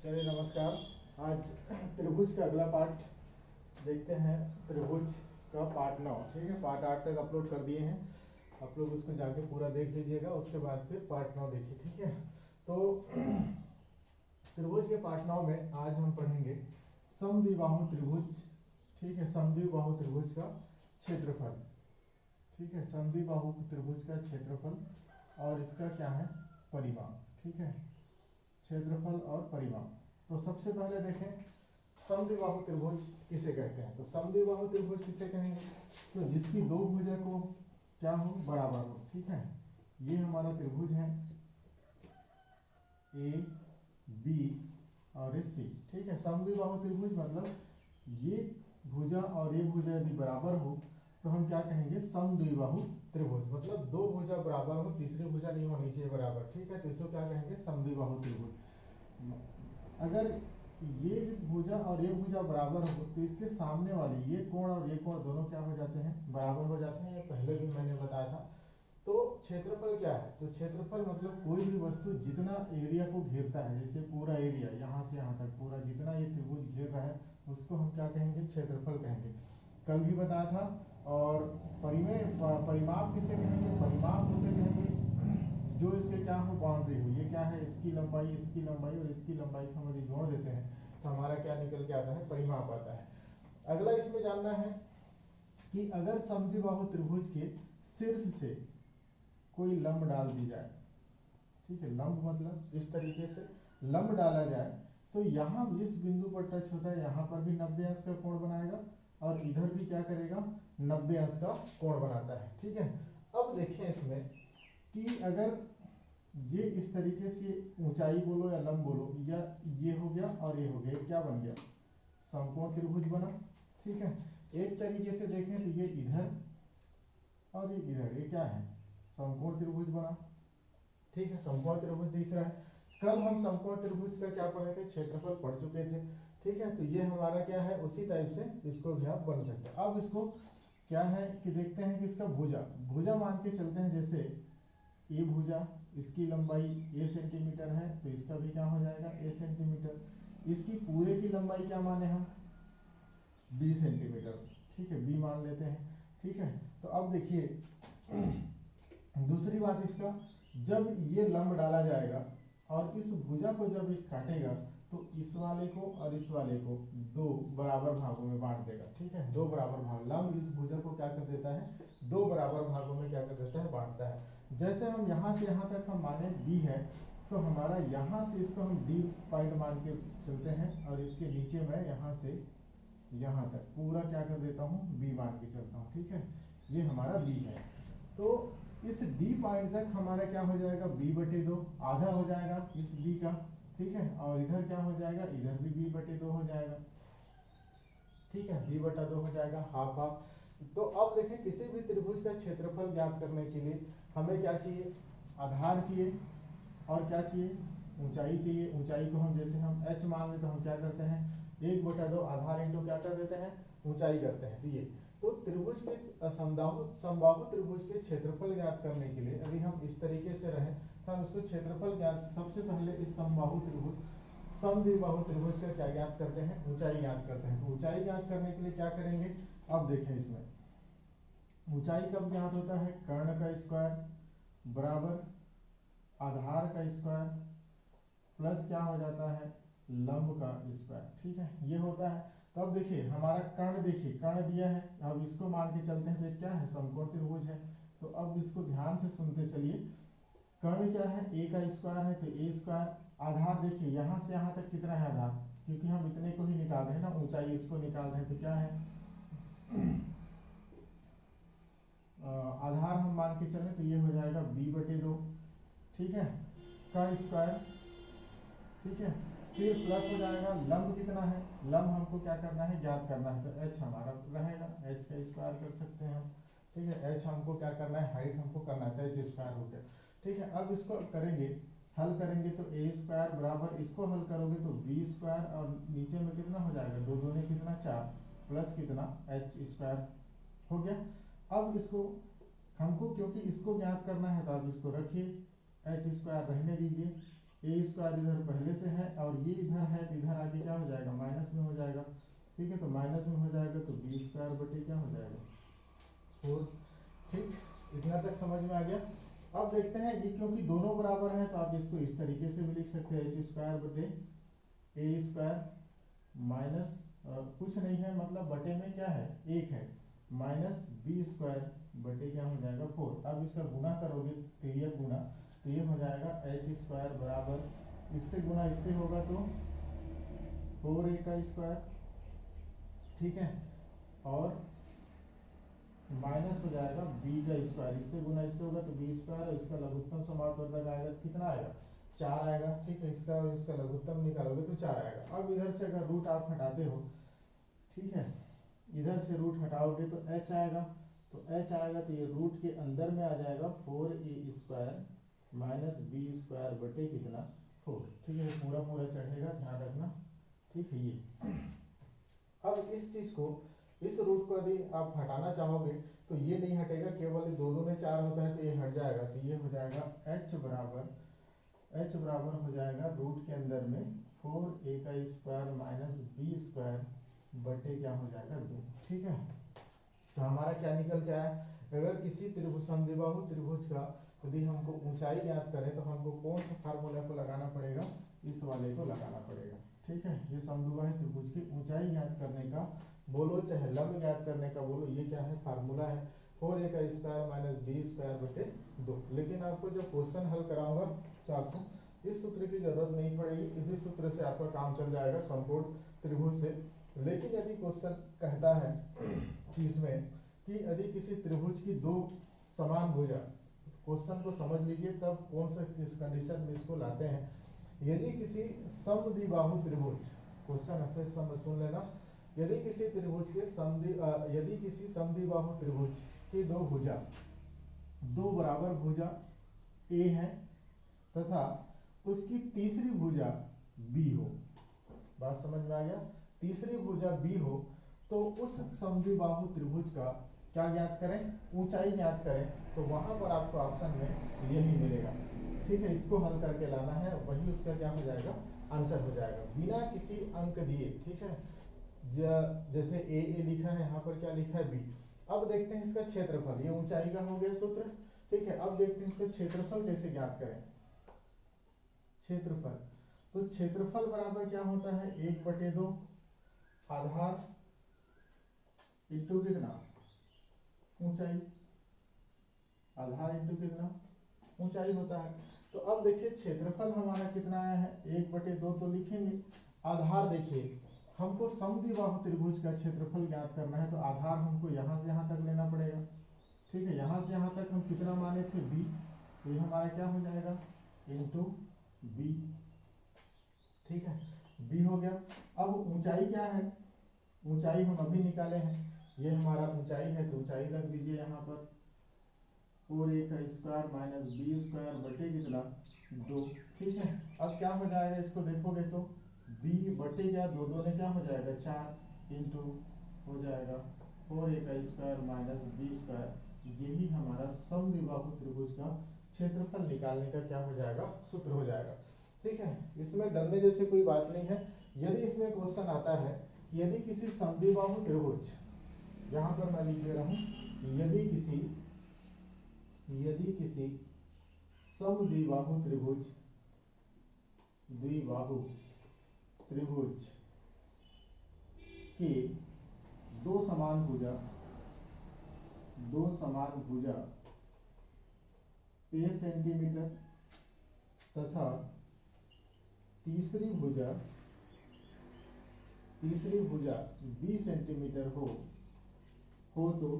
चलिए नमस्कार। आज त्रिभुज का अगला पार्ट देखते हैं। त्रिभुज का पार्ट 9, ठीक है। पार्ट 8 तक अपलोड कर दिए हैं, आप लोग उसको जाके पूरा देख लीजिएगा, उसके बाद फिर पार्ट 9 देखिए, ठीक है। तो त्रिभुज के पार्ट 9 में आज हम पढ़ेंगे समद्विबाहु त्रिभुज, ठीक है। समद्विबाहु त्रिभुज का क्षेत्रफल, ठीक है। समद्विबाहु त्रिभुज का क्षेत्रफल और इसका क्या है, परिमाप, ठीक है। क्षेत्रफल और परिमाप। तो सबसे पहले देखें समद्विबाहु त्रिभुज किसे कहते हैं। तो समद्विबाहु त्रिभुज किसे कहेंगे, तो जिसकी दो भुजा को क्या हो, बराबर हो, ठीक है। ये हमारा त्रिभुज है ए बी और ये सी, ठीक है। समद्विबाहु त्रिभुज मतलब ये भुजा और ये भुजा यदि बराबर हो तो हम क्या कहेंगे, समद्विबाहु त्रिभुज। मतलब दो भुजा बराबर हो, तीसरी भुजा नहीं होनी चाहिए बराबर, ठीक है। तो इसको क्या कहेंगे, समद्विबाहु त्रिभुज। अगर ये भुजा और ये भुजा बराबर हो तो इसके सामने वाली ये कोण और ये कोण दोनों क्या हो जाते हैं, बराबर हो जाते हैं। ये पहले भी मैंने बताया था। तो क्षेत्रफल क्या है, तो क्षेत्रफल मतलब कोई भी वस्तु जितना एरिया को घेरता है, जैसे पूरा एरिया यहाँ से यहाँ तक पूरा जितना ये त्रिभुज घेर रहा है उसको हम क्या कहेंगे, क्षेत्रफल कहेंगे। कल भी बताया था। और परिमाप किसे कहेंगे, परिमाप उसे कहेंगे जो इसके क्या हो, बाउंड्री हो। ये क्या है, इसकी लंबाई और इसकी लंबाई को हम यदि जोड़ देते हैं तो हमारा क्या निकल के आता है, परिमाप आता है। अगला इसमें जानना है कि अगर समद्विबाहु त्रिभुज के शीर्ष से कोई लंब डाल दी जाए, ठीक है। लंब मतलब इस तरीके से लंब डाला जाए तो यहाँ जिस बिंदु पर टच होता है यहाँ पर भी 90 अंश का कोण बनाएगा और इधर भी क्या करेगा, 90 अंश का कोण बनाता है, ठीक है। अब देखें इसमें कि अगर ये इस तरीके से ऊंचाई बोलो या लंब बोलो, या ये हो गया और ये हो गया, क्या बन गया, समकोण त्रिभुज बना, ठीक है। एक तरीके से देखें तो ये इधर और ये इधर, ये क्या है, समकोण त्रिभुज बना, ठीक है। समकोण त्रिभुज दिख रहा है। कल हम समकोण त्रिभुज का क्या पढ़े थे, क्षेत्रफल पढ़ चुके थे, ठीक है। तो ये हमारा क्या है, उसी टाइप से इसको भी आप बन सकते हैं। अब इसको क्या है कि देखते हैं कि इसका भुजा मान के चलते हैं। जैसे ये भुजा, इसकी लंबाई a सेंटीमीटर है तो इसका भी क्या हो जाएगा, a सेंटीमीटर। इसकी पूरे की लंबाई क्या माने हम, b सेंटीमीटर, ठीक है, b मान लेते हैं, ठीक है। तो अब देखिए दूसरी बात इसका, जब ये लंब डाला जाएगा और इस भुजा को जब इस काटेगा तो इस वाले को और इस वाले को दो बराबर भागों में बांट देगा, ठीक है। दो बराबर भाग, लंब इस भुजा को क्या कर देता है, दो बराबर भागों में क्या कर देता है, बांटता है। जैसे हम यहाँ से यहाँ तक हम माने d है तो हमारा यहाँ से इसको हम d पॉइंट मान के चलते हैं और इसके नीचे मैं यहाँ से यहाँ तक पूरा क्या कर देता हूँ, b मान के चलता हूँ, ठीक है। ये हमारा b है। तो इस d पॉइंट तक हमारा क्या हो जाएगा, b/2 आधा हो जाएगा इस b का, ठीक है। और इधर क्या हो जाएगा, इधर भी b/2 हो जाएगा, ठीक है। b/2 हो जाएगा, हाफ हाफ। तो अब देखें किसी भी त्रिभुज का क्षेत्रफल ज्ञात करने के लिए हमें क्या चाहिए, आधार चाहिए और क्या चाहिए, ऊंचाई चाहिए। ऊंचाई को हम जैसे हम h मान लें तो हम क्या करते हैं, 1/2 आधार इंटू क्या कर देते हैं, ऊंचाई करते हैं। तो ये तो त्रिभुज के समबाहु त्रिभुज के क्षेत्रफल ज्ञात करने के लिए यदि हम इस तरीके से रहें तो हम इसको क्षेत्रफल ज्ञात, सबसे पहले इस समद्विबाहु त्रिभुज का क्या ज्ञात करते हैं, ऊंचाई ज्ञात करते हैं। तो ऊंचाई ज्ञात करने के लिए क्या करेंगे, अब देखें इसमें ऊंचाई कब ज्ञात होता है, कर्ण का स्क्वायर बराबर आधार का स्क्वायर प्लस क्या हो जाता है, लंब का स्क्वायर, ठीक है, ये होता है। तो अब देखिए हमारा कर्ण, देखिए कर्ण दिया है, अब इसको मान के चलते हैं तो क्या है, समकोण त्रिभुज है। तो अब इसको ध्यान से सुनते चलिए, कर्ण क्या है, a का स्क्वायर है तो a स्क्वायर, आधार देखिए यहाँ से यहाँ तक कितना है आधार, क्योंकि हम इतने को ही निकाल रहे हैं ना, ऊंचाई इसको निकाल रहे हैं तो क्या है आधार हम मान के चलें तो ये हो जाएगा b/2, ठीक है, का स्क्वायर, ठीक है। फिर प्लस हो जाएगा, लंब कितना है, लंब हमको क्या करना है, ज्ञात करना है। तो h हमारा रहेगा, h का स्क्वायर कर सकते हैं हम, ठीक है। h हमको क्या करना है, हाइट हमको करना है, तो h स्क्वायर हो गया, ठीक है। अब इसको करेंगे, हल करेंगे तो a स्क्वायर बराबर, इसको हल करोगे तो b स्क्वायर और नीचे में कितना हो जाएगा, दो दूनी कितना 4 प्लस कितना h स्क्वायर हो गया। अब इसको हमको क्योंकि इसको ज्ञात करना है तो आप इसको रखिए, h स्क्वायर रहने दीजिए, ए स्क्वायर इधर पहले से है और ये इधर है तो इधर आके क्या हो जाएगा, माइनस में हो जाएगा। ठीक है, तो माइनस में हो जाएगा तो बी स्क्वायर बटे क्या हो जाएगा, 4। ठीक, इतना तक समझ में आ गया। अब देखते हैं ये क्योंकि दोनों बराबर हैं तो आप इसको इस तरीके से भी लिख सकते हैं, एच स्क्वायर बटे ए स्क्वायर माइनस कुछ नहीं है, मतलब बटे में क्या है, एक है, माइनस बी स्क्वायर बटे क्या हो जाएगा, 4। अब इसका गुना करोगे, तिर्यक गुना, तो ये हो जाएगा एच स्क्वायर बराबर, इससे गुना इससे होगा तो 4a का स्क्वायर। ठीक है, और माइनस हो जाएगा b का स्क्वायर, इससे गुना इससे होगा तो b स्क्वायर, और इसका लघुत्तम समापवर्धक आएगा कितना आएगा, 4 आएगा। ठीक है, इसका और इसका लघुत्तम निकालोगे तो 4 आएगा। अब इधर से अगर रूट आप हटाते हो, ठीक है, इधर से रूट हटाओगे तो h आएगा, तो h आएगा तो ये रूट के अंदर में आ जाएगा 4a square minus B square बटे कितना, 4। ठीक है, पूरा पूरा चढ़ेगा, ध्यान रखना। ठीक है, ये अब इस चीज को, इस रूट को यदि आप हटाना चाहोगे तो ये नहीं हटेगा, केवल दो दो में 4 होता है तो ये हट जाएगा, तो ये हो जाएगा h बराबर हो जाएगा रूट के अंदर में 4a का स्क्वायर माइनस बी स्क्वायर बटे क्या हो जाएगा, 2। ठीक है, तो हमारा क्या निकल के आया, अगर किसी त्रिभुज समद्विबाहु त्रिभुज का यदि हमको ऊंचाई ज्ञात करें तो हमको कौन सा फार्मूला को लगाना पड़ेगा, इस वाले को लगाना पड़ेगा। ठीक है, ये समद्विबाहु त्रिभुज की ऊंचाई ज्ञात करने का बोलो चाहे लंब ज्ञात करने का बोलो, ये क्या है, फार्मूला है 4a का स्क्वायर माइनस बी स्क्वायर बटे 2। लेकिन आपको जब क्वेश्चन हल कराऊंगा तो आपको इस सूत्र की जरूरत नहीं पड़ेगी, इसी सूत्र से आपका काम चल जाएगा संपूर्ण त्रिभुज से। लेकिन यदि क्वेश्चन कहता है कि इसमें कि यदि किसी त्रिभुज की दो समान भुजा, क्वेश्चन को समझ लीजिए तब कौन सा किस कंडीशन में इसको लाते हैं, यदि किसी समद्विबाहु त्रिभुज, क्वेश्चन ऐसे सुन लेना, यदि किसी त्रिभुज के यदि किसी समद्विबाहु त्रिभुज की दो भुजा, दो बराबर भुजा ए है तथा उसकी तीसरी भुजा बी हो, बात समझ में आ गया, तीसरी भुजा बी हो, तो उस समद्विबाहु त्रिभुज का क्या ज्ञात करें, ऊंचाई ज्ञात करें, तो वहां पर आपको ऑप्शन में यही मिलेगा। ठीक है, इसको हल करके लाना है, वही उसका क्या हो जाएगा, आंसर हो जाएगा, बिना किसी अंक दिए। ठीक है, जैसे ए लिखा है, यहाँ पर क्या लिखा है, बी। अब देखते हैं इसका क्षेत्रफल, ये ऊंचाई का हो गया सूत्र। ठीक है, अब देखते हैं इसका क्षेत्रफल कैसे ज्ञात करें, क्षेत्रफल, तो क्षेत्रफल बराबर क्या होता है, 1/2 आधार इंटू कितना, ऊंचाई, आधार इंटू कितना, ऊंचाई होता है। तो अब देखिए क्षेत्रफल हमारा कितना आया है, 1/2 तो लिखेंगे, आधार देखिए हमको समद्विबाहु त्रिभुज का क्षेत्रफल ज्ञात करना है, तो आधार हमको यहाँ से यहाँ तक लेना पड़ेगा। ठीक है, यहाँ से यहाँ तक हम कितना माने थे, b, तो ये हमारा क्या हो जाएगा, इंटू b। ठीक है, b हो गया। अब ऊंचाई क्या है, ऊंचाई हम अभी निकाले हैं, ये हमारा ऊंचाई है, तो ऊंचाई रख दीजिए यहाँ पर 4a का स्क्वायर माइनस बी स्क्वायर बटे कितना, 2। ठीक है, अब क्या हो जाएगा, इसको देखोगे तो b बटे क्या, दो दो में क्या हो जाएगा, 4 इंटू हो जाएगा 4a का स्क्वायर माइनस बी स्क्वायर। यही हमारा समद्विबाहु त्रिभुज का क्षेत्रफल निकालने का क्या हो जाएगा, सूत्र हो जाएगा। ठीक है, इसमें डरने जैसे कोई बात नहीं है। यदि इसमें क्वेश्चन आता है कि यदि किसी समद्विबाहु त्रिभुज, यहाँ पर मैं लिख दे रहा हूँ, यदि किसी समद्विबाहु त्रिभुज, द्विबाहु त्रिभुज के दो समान भुजा a सेंटीमीटर तथा तीसरी भुजा b सेंटीमीटर हो तो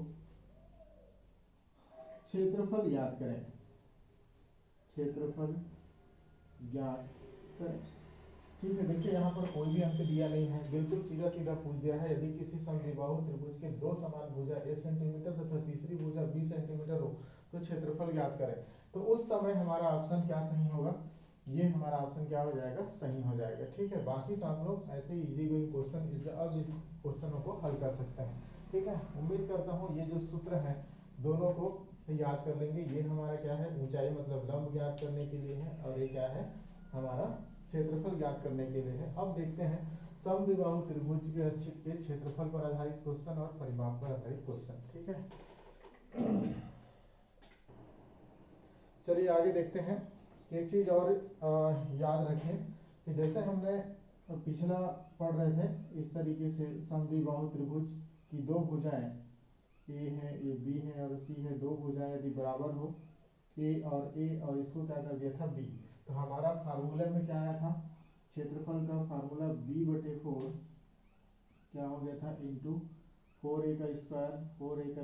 क्षेत्रफल ज्ञात करें, क्षेत्रफल ज्ञात करें। ठीक है, देखिए यहाँ पर कोई भी अंक दिया नहीं है, बिल्कुल सीधा सीधा पूछ दिया है, यदि किसी समद्विबाहु त्रिभुज के दो समान भुजा a सेंटीमीटर तथा तीसरी भुजा b सेंटीमीटर हो तो क्षेत्रफल ज्ञात करें। तो उस समय हमारा ऑप्शन क्या सही होगा, ये हमारा ऑप्शन क्या हो जाएगा, सही हो जाएगा। ठीक है, बाकी तो आप लोग ऐसे ही इजी गोइंग क्वेश्चन अब इस क्वेश्चनों को हल कर सकते हैं। ठीक है, उम्मीद करता हूँ ये जो सूत्र है दोनों को याद कर लेंगे। ये हमारा क्या है, ऊंचाई मतलब लंब ज्ञात करने के लिए है, और ये क्या है, हमारा क्षेत्रफल ज्ञात करने के लिए है। अब देखते हैं समद्विबाहु त्रिभुज के क्षेत्रफल पर आधारित क्वेश्चन और परिमाप पर आधारित क्वेश्चन। ठीक है, चलिए आगे देखते हैं। एक चीज और याद रखें कि जैसे हमने पिछला पढ़ रहे थे, इस तरीके से समद्विबाहु त्रिभुज की दो भुजाएं ए है, ये बी है और सी है, दो भुजाएं यदि बराबर हो ए और इसको क्या कर दिया था बी, तो हमारा फार्मूले में क्या आया था, क्षेत्रफल का फार्मूला b/4 क्या हो गया था इंटू 4a का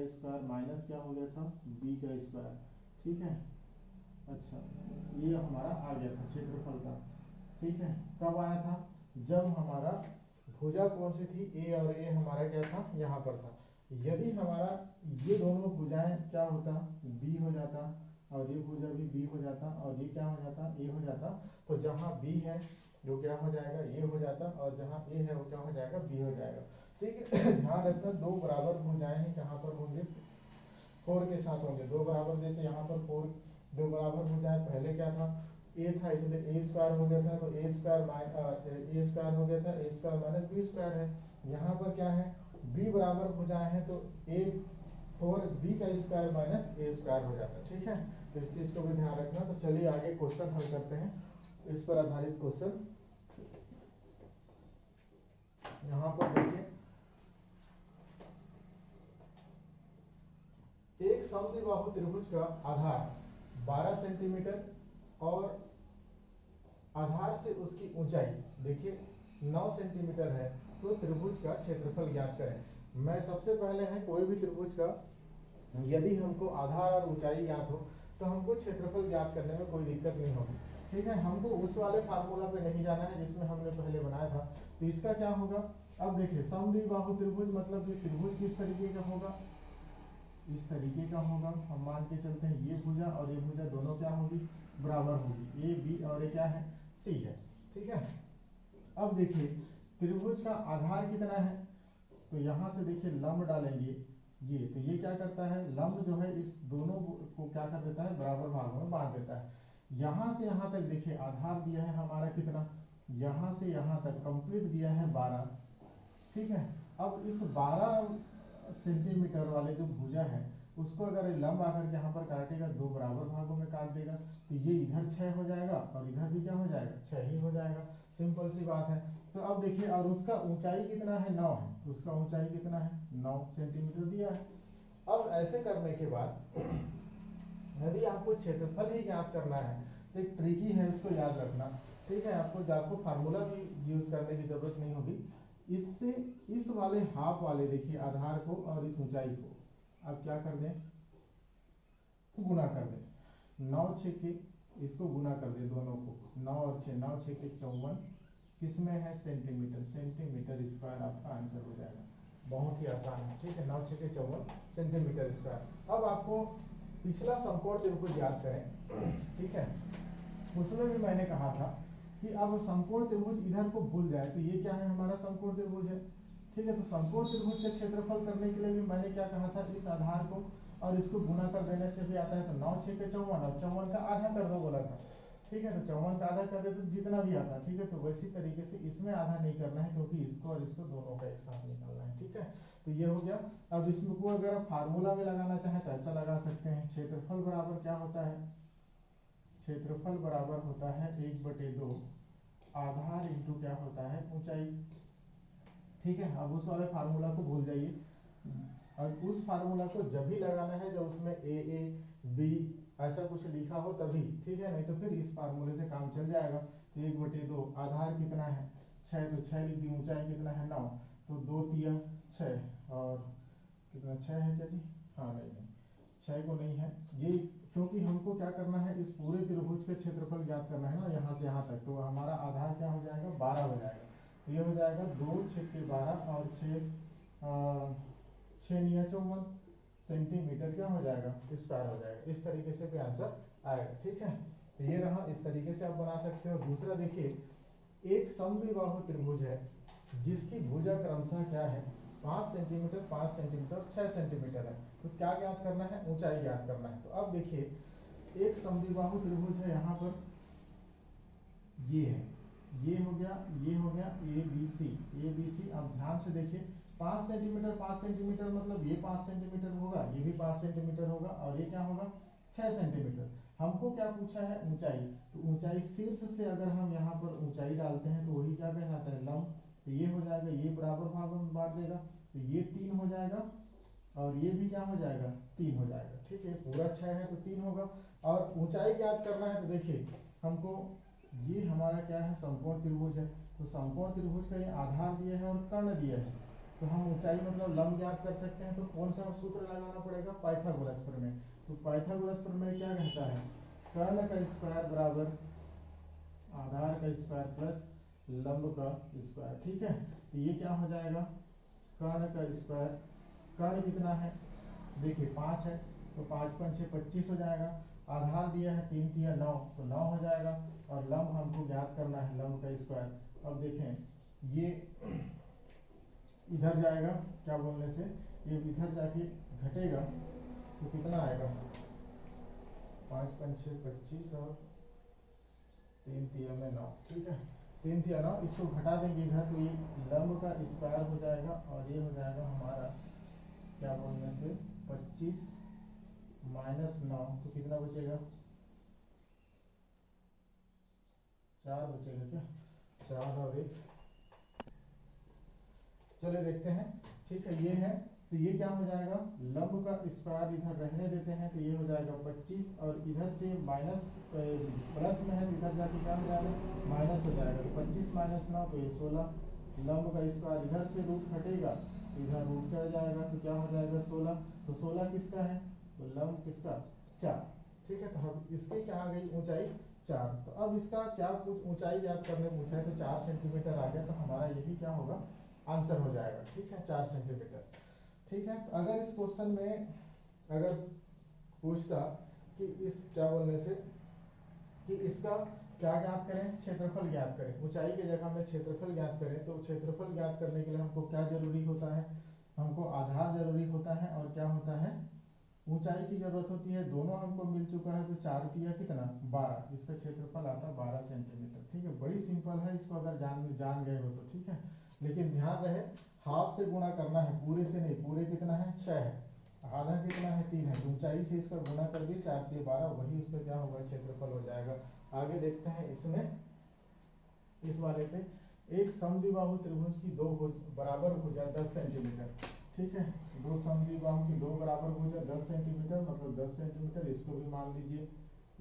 स्क्वायर माइनस क्या हो गया था b का स्क्वायर। ठीक है, अच्छा ये हमारा आ गया था क्षेत्रफल का। ठीक है, कब आया था, जब हमारा भुजा कौन सी थी, ए और ए हमारा क्या था यहाँ पर था। यदि हमारा ये दोनों भुजाएं क्या होता, बी हो जाता और ये भुजा भी बी हो जाता और ये क्या हो जाता, ए हो जाता, तो जहाँ बी है वो क्या हो जाएगा, ए हो जाता, और जहाँ ए है वो क्या हो जाएगा, बी हो जाएगा। ठीक है, ध्यान रखना दो बराबर भुजाएं हैं यहाँ पर होंगे 4 के साथ होंगे, दो बराबर, जैसे यहाँ पर 4 दो बराबर भुजाएं, पहले क्या था ए था इसलिए ए स्क्वायर हो गया था, तो ए स्क्वायर हो गया था, ए स्क्वायर माइनस बी स्क्वायर है। यहाँ पर क्या है, बी बराबर भुजाएं हैं तो ए 4 बी का स्क्वायर माइनस ए स्क्वायर हो जाता है। ठीक है, तो इस चीज को भी ध्यान रखना। तो चलिए आगे क्वेश्चन हल करते हैं, इस पर आधारित क्वेश्चन। यहाँ पर देखिए, एक समद्विबाहु त्रिभुज का आधार 12 सेंटीमीटर और आधार से उसकी ऊंचाई देखिए 9 सेंटीमीटर है, तो त्रिभुज का क्षेत्रफल ज्ञात करें। मैं सबसे पहले है कोई भी त्रिभुज का यदि हमको आधार और ऊंचाई ज्ञात हो तो हमको क्षेत्रफल ज्ञात करने में कोई दिक्कत नहीं होगी। ठीक है, हमको उस वाले फार्मूला पे नहीं जाना है जिसमें हमने पहले बनाया था। तो इसका क्या होगा, अब देखिए समद्विबाहु त्रिभुज मतलब ये त्रिभुज किस तरीके का होगा, इस तरीके का होगा। हम मान के चलते हैं ये भुजा और ये भुजा दोनों क्या होगी, बराबर होगी, ए बी और ये क्या है, सी है। ठीक है, अब देखिए त्रिभुज का आधार कितना है, तो यहाँ से देखिए लंब डालेंगे ये, तो ये क्या करता है, लंब जो है इस दोनों को क्या कर देता है, बराबर भागों में बांट देता है। यहाँ से यहाँ तक देखिए आधार दिया है हमारा कितना, यहाँ से यहाँ तक कंप्लीट दिया है 12। ठीक है, अब इस 12 सेंटीमीटर वाले जो भुजा है उसको अगर लंब आकर के यहाँ पर काटेगा, दो बराबर भागों में काट देगा, तो ये इधर 6 हो जाएगा और इधर भी क्या हो जाएगा, 6 ही हो जाएगा। सिंपल सी बात है। तो अब देखिए, और उसका ऊंचाई कितना है, 9 है, तो उसका ऊंचाई कितना है, 9 सेंटीमीटर दिया है। अब ऐसे करने के बाद यदि आपको क्षेत्रफल ही ज्ञात करना है तो एक ट्रिकी है, इसको याद रखना। ठीक है, आपको फार्मूला भी यूज करने की जरूरत नहीं होगी। इससे इस वाले हाफ वाले देखिए आधार को और इस ऊंचाई को आप क्या कर दें, गुना कर दें। 9 6 इसको गुना कर दें दोनों को, 9 और 6, 9 6 54, किसमें है, सेंटीमीटर, सेंटीमीटर स्क्वायर आपका आंसर हो जाएगा। बहुत ही आसान है। ठीक है, 9 6 54 सेंटीमीटर स्क्वायर। अब आपको पिछला समकोण त्रिभुज याद करें। ठीक है, उसमें भी मैंने कहा था कि अब समकोण त्रिभुज इधर को भूल जाए, तो ये क्या है, हमारा समकोण त्रिभुज है। ठीक है, तो समकोण त्रिभुज का क्षेत्रफल करने के लिए भी मैंने क्या कहा था, इस आधार को और इसको गुना कर देने से भी आता है। तो 9 6 54 और 54 का आधा कर दो बोला था। ठीक है, तो 54 का आधा कर दे तो जितना भी आता। ठीक है, तो वैसी तरीके से इसमें आधा नहीं करना है क्योंकि इसको और इसको दोनों का एक साथ निकालना है। ठीक है, तो ये हो गया। अब इसमें को अगर आप फार्मूला में लगाना चाहें तो ऐसा लगा सकते हैं, क्षेत्रफल बराबर क्या होता है, क्षेत्रफल बराबर होता है 1/2 आधार इंटू क्या होता है, ऊंचाई। ठीक है, अब उस वाले फार्मूला को भूल जाइए, और उस फार्मूला को जब भी लगाना है जब उसमें ए बी ऐसा कुछ लिखा हो तभी। ठीक है, नहीं तो फिर इस फार्मूले से काम चल जाएगा। तो 1/2 आधार कितना है 6, तो 6 लिख दी, ऊंचाई कितना है 9, तो 2 3 6 और कितना 6 है क्या जी, हाँ नहीं 6 को नहीं है ये, क्योंकि हमको क्या करना है, इस पूरे त्रिभुज का क्षेत्रफल ज्ञात करना है ना, यहाँ से यहाँ तक। तो हमारा आधार क्या हो जाएगा, 12 हो जाएगा। तो ये हो जाएगा 2 6 12 और 6 9 54 सेंटीमीटर क्या हो जाएगा, स्क्वायर हो जाएगा। इस तरीके से भी आंसर आएगा। ठीक है, तो ये रहा, इस तरीके से आप बना सकते हो। दूसरा देखिए, एक समद्विबाहु त्रिभुज है जिसकी भुजा क्रमशः क्या है, 5 सेंटीमीटर 5 सेंटीमीटर 6 सेंटीमीटर है। तो क्या ज्ञात करना है, ऊंचाई ज्ञात करना है। तो अब देखिए, एक समद्विबाहु त्रिभुज है यहाँ पर, ये है, ये हो गया, ये हो गया A B C, A B C. अब ध्यान से देखिए 5 सेंटीमीटर 5 सेंटीमीटर मतलब ये 5 सेंटीमीटर होगा, ये भी 5 सेंटीमीटर होगा, और ये क्या होगा 6 सेंटीमीटर। हमको क्या पूछा है ऊंचाई, तो ऊंचाई शीर्ष से अगर हम यहाँ पर ऊंचाई डालते हैं तो वही क्या कहलाता है लंब। तो ये हो जाएगा, ये बराबर भागों में बांट देगा, तो ये 3 हो जाएगा और ये भी क्या हो जाएगा 3 हो जाएगा। ठीक है, पूरा 6 है तो 3 होगा। और ऊंचाई ज्ञात करना है तो देखिए हमको, ये हमारा क्या है समकोण त्रिभुज है, तो समकोण त्रिभुज का ये आधार दिया है और कर्ण दिया है, तो हम ऊंचाई मतलब लंब ज्ञात कर सकते हैं। तो कौन सा सूत्र लगाना पड़ेगा, पाइथागोरस प्रमेय। तो पाइथागोरस प्रमेय क्या कहता है, कर्ण का स्क्वायर बराबर आधार का स्क्वायर प्लस लंब का स्क्वायर। ठीक है, तो ये क्या हो जाएगा कर्ण का स्क्वायर, कर्ण कितना है देखिए 5 है, तो 5 5 6 25 हो जाएगा। आधार दिया है 3 3 9, तो 9 हो जाएगा। और लंब हमको ज्ञात करना है लंब का स्क्वायर। अब देखें ये इधर जाएगा, क्या बोलने से ये इधर जाके घटेगा तो कितना आएगा 5 5 6 25 और 3 3 में 9। ठीक है, 3 3 9, इसको घटा देंगे इधर तो ये लंब का स्क्वायर हो जाएगा और ये हो जाएगा हमारा क्या बोलने से 25 माइनस 9, तो कितना बचेगा 4 बचेगा क्या, 4 और 1। चलिए देखते हैं। ठीक है, ये है, तो ये क्या हो जाएगा लंब का स्क्वायर इधर रहने देते हैं, तो ये हो जाएगा 25 और इधर से माइनस प्लस में है तो इधर जाके क्या हो जाएगा माइनस हो जाएगा, तो 25 माइनस 9 तो ये 16। लंब का स्क्वायर इधर से रूट हटेगा तो इधर रूट चढ़ जाएगा, तो क्या हो जाएगा 16। तो 16 किसका है, तो लंब किसका 4। ठीक है, तो अब इसकी क्या आ गई ऊंचाई 4। तो अब इसका क्या कुछ ऊंचाई ज्ञात करने पूछा है, तो 4 सेंटीमीटर आ गया, तो हमारा यही क्या होगा आंसर हो जाएगा। ठीक है, 4 सेंटीमीटर। ठीक है, तो अगर इस क्वेश्चन में अगर पूछता कि इस क्या बोलने से कि इसका क्या ज्ञात करें, क्षेत्रफल ज्ञात करें, ऊंचाई की जगह में क्षेत्रफल ज्ञात करें, तो क्षेत्रफल ज्ञात करने के लिए हमको क्या जरूरी होता है, हमको आधार जरूरी होता है और क्या होता है ऊंचाई की जरूरत होती है। दोनों हमको मिल चुका है, तो 4 तिया कितना 12, इसका क्षेत्रफल आता है 12 सेंटीमीटर। ठीक है, बड़ी सिंपल है, इसको अगर जान गए हो तो ठीक है। लेकिन ध्यान रहे हाफ से गुणा करना है, पूरे से नहीं। पूरे कितना है 6 है, आधा कितना है 3 है, तो ऊंचाई से इसका गुणा कर दिए 4 तिया 12, वही उसका क्या होगा क्षेत्रफल हो जाएगा। आगे देखते हैं इसमें, इस वाले पे एक समद्विबाहु त्रिभुज की दो बराबर भुजा 10 सेंटीमीटर। ठीक है, दो समद्विबाहु की दो बराबर भुजा 10 सेंटीमीटर मतलब 10 सेंटीमीटर, इसको भी मान लीजिए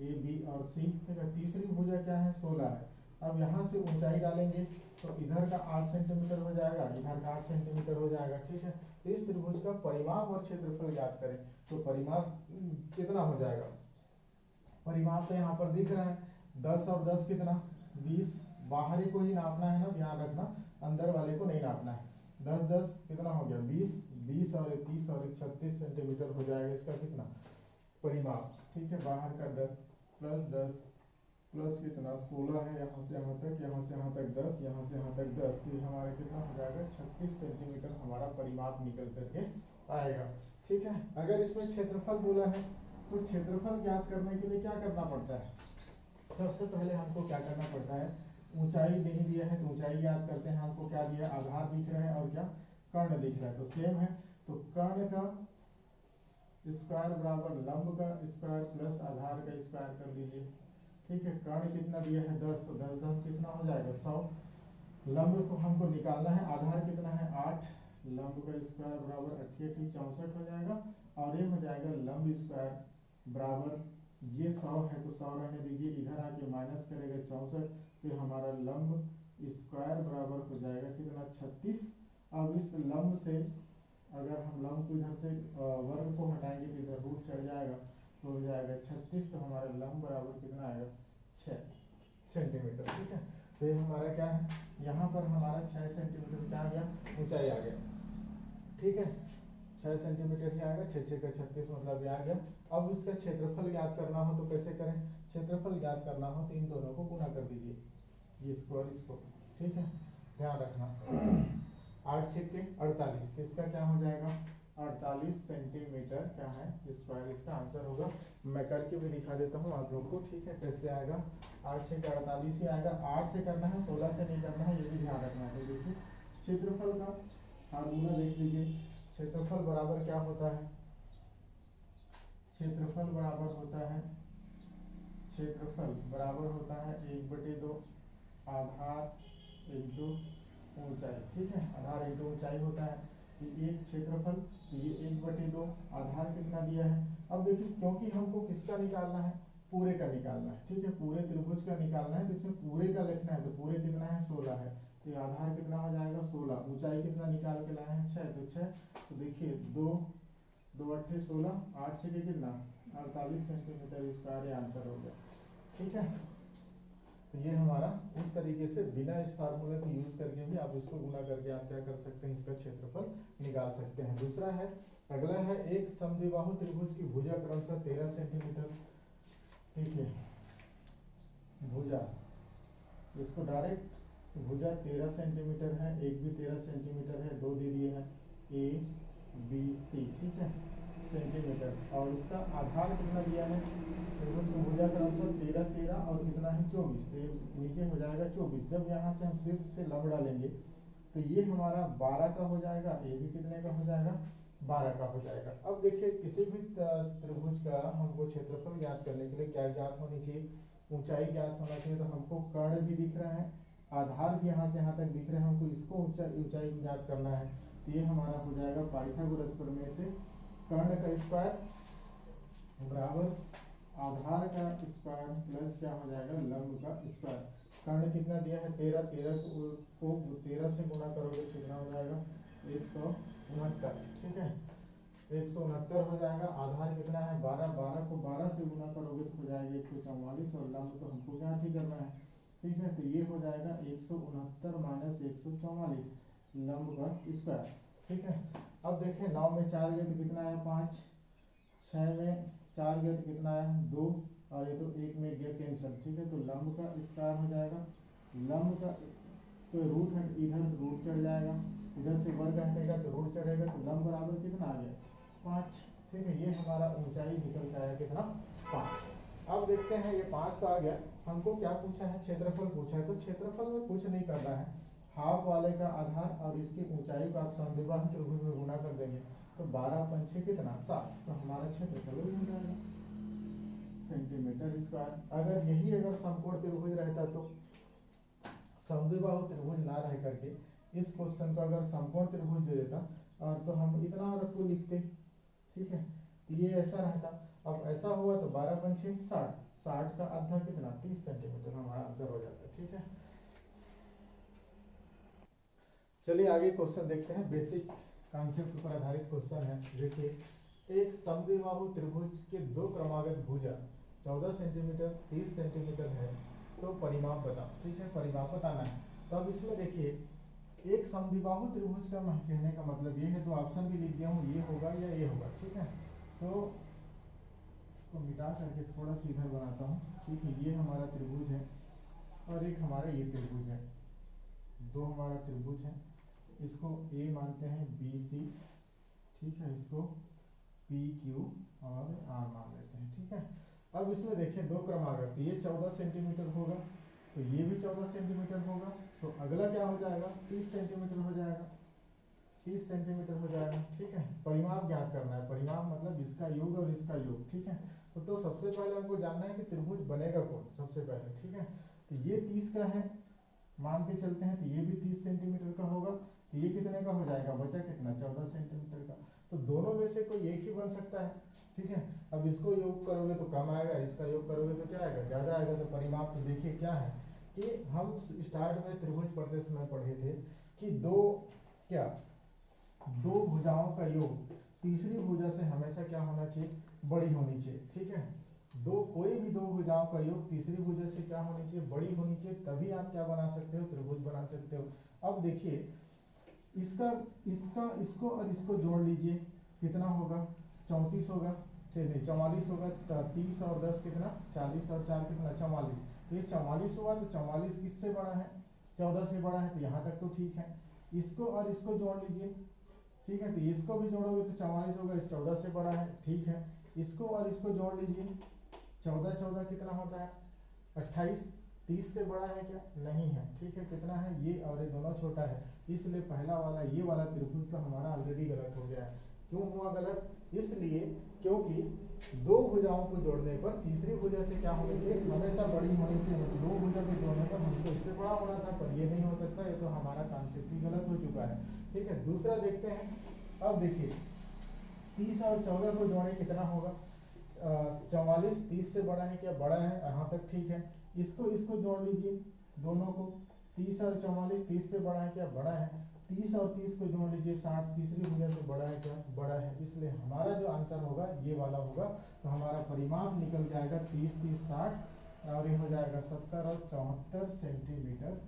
ए बी और सी। ठीक है, तीसरी भुजा क्या है 16 है। अब यहाँ से ऊंचाई डालेंगे तो इधर का 8 सेंटीमीटर हो जाएगा, इधर का 8 सेंटीमीटर हो जाएगा। ठीक है, इस त्रिभुज का परिमाप और क्षेत्रफल ज्ञात करें, तो परिमाप कितना हो जाएगा, परिमाप तो यहाँ पर दिख रहा है 10 और 10 कितना 20, बाहरी को ही नापना है ना, ध्यान रखना अंदर वाले को नहीं नापना है। 10 10 कितना हो गया 20, 20 और 30 और 36 सेंटीमीटर हो जाएगा इसका कितना परिमाप। ठीक है, बाहर का 10 प्लस 10 प्लस कितना 16 है, यहाँ से यहाँ तक, यहाँ से यहाँ तक 10, यहाँ से यहाँ तक 10, तो हमारा कितना हो जाएगा 36 सेंटीमीटर हमारा परिमाप निकल करके आएगा। ठीक है, अगर इसमें क्षेत्रफल बोला है तो क्षेत्रफल ज्ञात करने के लिए क्या करना पड़ता है, सबसे पहले हमको क्या करना पड़ता है, ऊंचाई नहीं दिया है तो ऊंचाई ज्ञात करते हैं। हमको क्या दिया आधार दिख रहे हैं और क्या कर्ण दिख रहा है, तो सेम है। तो कर्ण का स्क्वायर बराबर लंब का स्क्वायर प्लस आधार का स्क्वायर कर लीजिए। ठीक है, कर्ण कितना दिया है 10, तो 10 10 कितना हो जाएगा 100। लंब को हमको निकालना है, आधार कितना है 8, लंब का स्क्वायर बराबर 88 64 हो जाएगा। और ये हो जाएगा लंब स्क्वायर बराबर, ये 100 है तो 100 रहने दीजिए, इधर आके माइनस करेगा 64, फिर हमारा लंब स्क्वायर बराबर हो जाएगा कितना 36। अब इस लंब से अगर हम लंब को इधर से वर्ग को हटाएंगे तो इधर रूट चढ़ जाएगा, तो हो जाएगा 36, तो हमारा लंब बराबर कितना आएगा 6 सेंटीमीटर। ठीक है, तो ये हमारा क्या है, यहाँ पर हमारा 6 सेंटीमीटर क्या आ गया ऊंचाई आ गया। ठीक है, 6 सेंटीमीटर ही आएगा, 6 6 का 36 मतलब ये आ गया। अब इसका क्षेत्रफल ज्ञात करना हो तो कैसे करें, क्षेत्रफल ज्ञात करना हो तो इन दोनों को गुना कर दीजिए, ये इसको और इसको। ठीक है, ध्यान रखना 8 6 के 48, तो इसका क्या हो जाएगा 48 सेंटीमीटर क्या है स्क्वायर इसका आंसर होगा। मैं करके भी दिखा देता हूँ आप लोग को, ठीक है, कैसे आएगा। 8 से 48 ही आएगा, 8 से करना है, 16 से नहीं करना है, ये भी ध्यान रखना है। तो देखिए क्षेत्रफल का फार्मूला देख लीजिए। क्षेत्रफल बराबर क्या होता है, क्षेत्रफल बराबर होता है, क्षेत्रफल बराबर होता है 1/2 आधार इंटू ऊंचाई, ठीक है, आधार इंटू ऊंचाई होता है। तो एक क्षेत्रफल, तो ये 1/2 आधार कितना दिया है। अब देखिए क्योंकि हमको किसका निकालना है, पूरे का निकालना है, ठीक है, पूरे त्रिभुज का निकालना है, तो इसमें पूरे का लिखना है। तो पूरे कितना है 16 है, तो ये आधार कितना हो जाएगा 16, ऊंचाई कितना निकाल के लाए हैं 6, तो 6। तो देखिए 2 2 8 16, 8 से कितना 48 सेंटीमीटर स्क्वायर आंसर हो गया, ठीक है। तो ये हमारा इस तरीके से बिना इस फार्मूले को यूज करके भी आप इसको गुना करके आप क्या कर सकते हैं, इसका क्षेत्रफल निकाल सकते हैं। दूसरा है, अगला है एक समद्विबाहु त्रिभुज की भुजा क्रमशः 13 सेंटीमीटर, ठीक है, भुजा, इसको डायरेक्ट भुजा 13 सेंटीमीटर है, एक भी 13 सेंटीमीटर है, दो दे दिए हैं ए बी सी, ठीक है, सेंटीमीटर, और उसका आधार कितना दिया है, भुजा क्रमशः 13 13 और कितना है 24, तो नीचे हो जाएगा 24। जब यहाँ से हम शीर्ष से लंब डालेंगे तो ये हमारा 12 का हो जाएगा, ये भी कितने का हो जाएगा 12 का हो जाएगा। अब देखिए किसी भी त्रिभुज का हमको क्षेत्रफल ज्ञात करने के लिए क्या ज्ञात होनी चाहिए, ऊंचाई ज्ञात होना चाहिए। तो हमको कर्ण भी दिख रहा है, आधार भी यहाँ से यहाँ तक दिख रहे हैं, हमको इसको ऊंचाई को ज्ञात करना है। तो ये हमारा हो जाएगा पाइथागोरस प्रमेय से कर्ण का स्क्वायर बराबर आधार का स्क्वायर प्लस क्या हो जाएगा लंब का स्क्वायर। कर्ण कितना दिया है 13, 13 को 13 से गुणा करोगे कितना हो जाएगा 169, ठीक है, 169 हो जाएगा। आधार कितना है 12, 12 को 12 से गुणा करोगे तो हो जाएगा 144, और लंब तो हमको ज्ञात ही करना है, ठीक है। तो ये हो जाएगा 169 माइनस 144 लंब का स्क्वायर, ठीक है। अब देखें 9 में 4 गए तो कितना आया 5, 6 में 4 गया तो कितना आया 2, और ये तो एक में गया कैंसिल, ठीक है। तो लंब का स्क्वायर हो जाएगा, लंब का तो रूट है, इधर रूट चढ़ जाएगा, इधर से वर्ग हटेगा तो रूट चढ़ेगा, तो लंब बराबर कितना आ गया 5, ठीक है। ये हमारा ऊंचाई निकल के आया कितना 5। अब देखते हैं ये 5 तो आ गया, हमको क्या पूछा है क्षेत्रफल पूछा है। तो क्षेत्रफल में कुछ नहीं करना है, हाफ वाले का आधार और इसकी ऊंचाई को आप समद्विबाहु त्रिभुज में गुणा कर देंगे, तो 12 पंचे कितना 7, तो हमारा क्षेत्रफल हो जाएगा सेंटीमीटर स्क्वायर। अगर यही अगर समकोण त्रिभुज रहता तो समद्विबाहु त्रिभुज ना रह करके इस क्वेश्चन को अगर समकोण त्रिभुज दे देता और तो हम इतना रखो लिखते, ठीक है, तो ये ऐसा रहता। अब ऐसा हुआ तो 12 पंचे 60, 60 का आधा कितना 30 सेंटीमीटर हमारा आंसर हो जाता है, ठीक है। चलिए आगे क्वेश्चन देखते हैं, बेसिक कॉन्सेप्ट पर आधारित क्वेश्चन है। देखिए एक समद्विबाहु त्रिभुज के दो क्रमागत भुजा 14 सेंटीमीटर 30 सेंटीमीटर है, तो परिमाप बताओ, ठीक है, परिमाप बताना है। तो अब इसमें देखिए एक समद्विबाहु त्रिभुज का कहने का मतलब ये है, तो ऑप्शन भी लिख दिया हूँ, ये होगा या ये होगा, ठीक है। तो इसको मिटा करके थोड़ा सा इधर बनाता हूँ, ठीक है। ये हमारा त्रिभुज है और एक हमारा ये त्रिभुज है, दो हमारा त्रिभुज है, इसको ए मानते हैं बी सी, ठीक है, इसको पी क्यू और आर मान लेते हैं, ठीक है। अब इसमें देखिए दो क्रमागत, ये 14 सेंटीमीटर होगा, तो ये भी 14 सेंटीमीटर होगा, तो अगला क्या हो जाएगा 30 सेंटीमीटर हो जाएगा, 30 सेंटीमीटर हो जाएगा, ठीक है। परिमाप ज्ञात करना है, परिमाप मतलब इसका योग और इसका योग, ठीक है। तो सबसे पहले हमको जानना है कि त्रिभुज बनेगा कौन सबसे पहले, ठीक है। तो ये 30 का है मान के चलते हैं, तो ये भी 30 सेंटीमीटर का होगा, तो ये कितने का हो जाएगा, बचा कितना 14 सेंटीमीटर का। तो दोनों में से कोई एक ही बन सकता है, ठीक है। अब इसको योग करोगे तो कम आएगा, इसका योग करोगे तो क्या आएगा ज्यादा आएगा। तो परिमाप तो देखिए क्या है कि हम स्टार्ट में त्रिभुज पढ़ते समय पढ़े थे कि दो भुजाओं का योग तीसरी भुजा से हमेशा क्या होना चाहिए, बड़ी होनी चाहिए, ठीक है। कोई भी दो भुजाओं का योग तीसरी भुजा से क्या होनी चाहिए, बड़ी होनी चाहिए, तभी आप क्या बना सकते हो, त्रिभुज बना सकते हो। अब देखिए इसका इसका इसको और इसको जोड़ लीजिए, कितना होगा 34 होगा, नहीं 44 होगा, 30 और 10 कितना 40 और 4 कितना 44, तो ये 44 हुआ, तो 44 किससे बड़ा है 14 से बड़ा है, तो यहाँ तक तो ठीक है। इसको और इसको जोड़ लीजिए, ठीक है, तो इसको भी जोड़ोगे तो 44 होगा, इस 14 से बड़ा है, ठीक है। इसको और इसको जोड़ लीजिए, 14 14 कितना होता है 28, 30 से बड़ा है क्या, नहीं है, ठीक है। कितना है ये, और ये दोनों छोटा है, इसलिए पहला वाला ये वाला त्रिभुज तो हमारा ऑलरेडी गलत हो गया है। क्यों हुआ गलत, इसलिए क्योंकि दो भुजाओं को जोड़ने पर तीसरी भुजा से क्या होनी चाहिए, हमेशा बड़ी होनी चाहिए। दो भुजा को जोड़ने पर हमको इससे बड़ा होना था, पर ये नहीं हो सकता, ये तो हमारा कॉन्सेप्ट ही गलत हो चुका है, ठीक है। दूसरा देखते हैं, अब देखिए 30 और 14 को जोड़े कितना होगा, 44, 30 से बड़ा है क्या, बड़ा है, यहाँ तक ठीक है। इसको जोड़ लीजिए दोनों को, 30 और 44, 30 से बड़ा है क्या, बड़ा है। 30 और 30 को जोड़ लीजिए, 60 तीसरी भुजा से बड़ा है क्या, बड़ा है। इसलिए हमारा जो आंसर होगा ये वाला होगा। तो हमारा परिमाप निकल जाएगा 30 30 60 और ये हो जाएगा 70 और 74 सेंटीमीटर,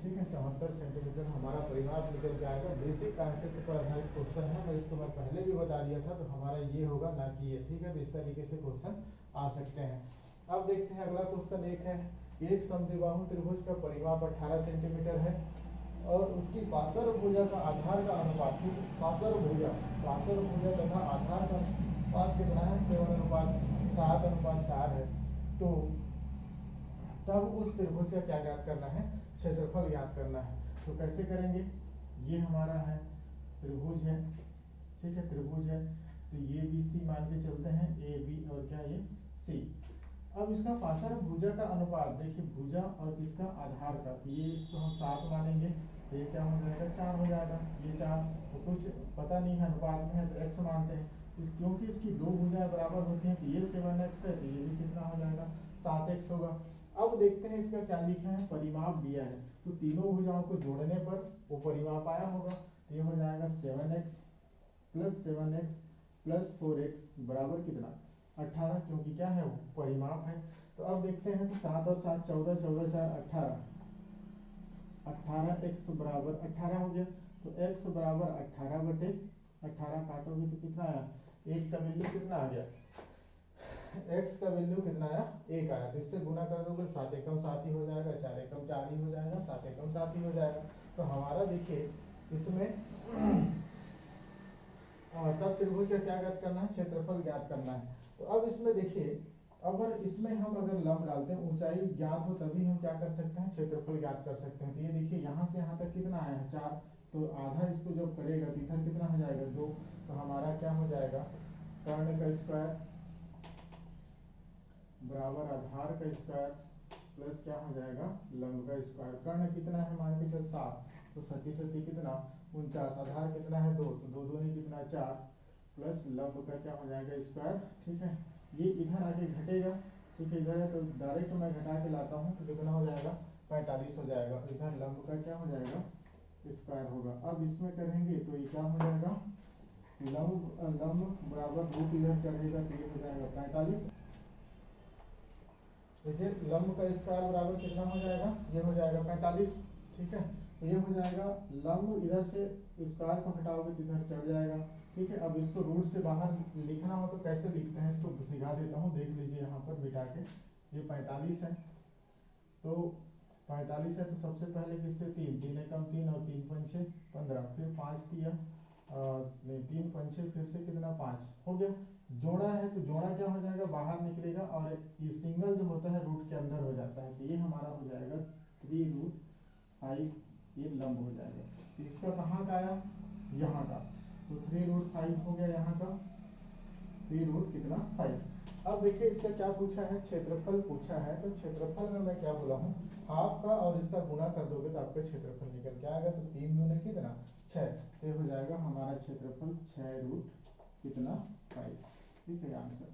ठीक है। 74 सेंटीमीटर हमारा परिमाप निकल जाएगा। बेसिक कॉन्सेप्ट पर आधारित क्वेश्चन है, मैं इसको मैं पहले भी बता दिया था, तो हमारा ये होगा ना कि ये, ठीक है। तो इस तरीके से क्वेश्चन आ सकते हैं। अब देखते हैं अगला क्वेश्चन, एक है, एक समद्विबाहु त्रिभुज का परिमाप 18 सेंटीमीटर है और उसकी पार्श्व भुजा का आधार का अनुपात, पार्श्व भुजा तथा आधार का अनुपात कितना है, 7:7:4 है। तो तब उस त्रिभुज का क्या ज्ञात करना है, क्षेत्रफल ज्ञात करना है। तो कैसे करेंगे, ये हमारा है त्रिभुज है, ठीक है, त्रिभुज है। तो ये बी सी मान के चलते हैं, ए बी और क्या ये सी। अब इसका पार्श्व भुजा का अनुपात देखिए, भुजा और किसका, आधार का, तो ये इसको हम 7 मानेंगे, तो ये क्या हो जाएगा 4 हो जाएगा, ये 4। तो कुछ पता नहीं है अनुपात में है तो x मानते हैं, क्योंकि इसकी दो भुजाएं बराबर होती हैं, तो ये 7x है, तो ये भी कितना हो जाएगा 7x होगा। अब देखते हैं इसका क्या लिखा है, परिमाप दिया है, तो तीनों भुजाओं को जोड़ने पर वो परिमाप आया होगा। तो ये हो जाएगा 7x plus 7x plus 4x बराबर कितना 18, क्योंकि क्या है वो परिमाप है। तो अब देखते हैं, तो 7 और 7 14, 14 4 18, 18x बराबर 18 हो गया। तो x बराबर 18/18 काटोगे तो कितना आया, एक का वैल्यू कितना आ गया, x का वैल्यू कितना आया, 1 आया। तो इससे गुना कर दोगे 7 एकम 7 ही हो जाएगा, 4 एकम 4 ही हो जाएगा, 7 एकम 7 ही हो जाएगा। तो हमारा देखिए इसमें तब त्रिभुज का क्या ज्ञात करना है, क्षेत्रफल ज्ञात करना है। तो अब इसमें देखिए, अगर इसमें हम अगर लंब डालते हैं, ऊंचाई ज्ञात हो तभी हम क्या कर सकते हैं, क्षेत्रफल ज्ञात कर सकते हैं। तो ये देखिए यहाँ से यहाँ तक कितना आया है 4, तो आधा इसको जब करेगा तो इधर कितना हो जाएगा 2। तो हमारा क्या हो जाएगा, कर्ण का स्क्वायर बराबर आधार का स्क्वायर प्लस क्या हो जाएगा, लंब का स्क्वायर। कर्ण कितना है मान के चल 7, तो 7 7 कितना 49, आधार कितना है 2, तो 2 2 कितना 4 प्लस लंब का क्या हो जाएगा स्क्वायर, ठीक है। ये इधर आके घटेगा, ठीक है, इधर है तो डायरेक्ट मैं घटा के लाता हूँ, तो कितना हो जाएगा 45 हो जाएगा। इधर लंब का क्या हो जाएगा स्क्वायर होगा। अब इसमें करेंगे तो ये क्या हो जाएगा, लंब बराबर रूट इधर चढ़ेगा तो ये हो जाएगा 45। देखिए लंब का स्क्वायर बराबर कितना हो जाएगा, ये हो जाएगा 45, ठीक है। तो ये हो जाएगा, लंब इधर से स्क्वायर को हटाओगे तो इधर चढ़ जाएगा, ठीक है। अब इसको रूट से बाहर लिखना हो तो कैसे लिखते हैं, इसको सिखा देता हूँ, देख लीजिए यहाँ पर बिठा के। ये 45 है, तो 45 है, तो सबसे पहले किससे 3 3 एकम 3 और 3 पंचे 15, फिर 5 दिया, नहीं 3 पंचे फिर से कितना 5 हो गया। जोड़ा है तो जोड़ा क्या हो जाएगा, बाहर निकलेगा, और ये सिंगल जो होता है रूट के अंदर हो जाता है। तो ये हमारा हो जाएगा 3√5, ये लंब हो जाएगा। तो इसका कहाँ का आया, यहाँ का, तो 3√5 हो गया यहाँ का, 3√5। अब देखिए इसका क्या पूछा है, क्षेत्रफल पूछा है। तो क्षेत्रफल में मैं क्या बोला हूँ, हाफ का और इसका गुना कर दोगे तो आपका क्षेत्रफल निकल के आएगा। तो 3 दूने कितना 6, तो हो जाएगा हमारा क्षेत्रफल 6√5, ठीक है आंसर।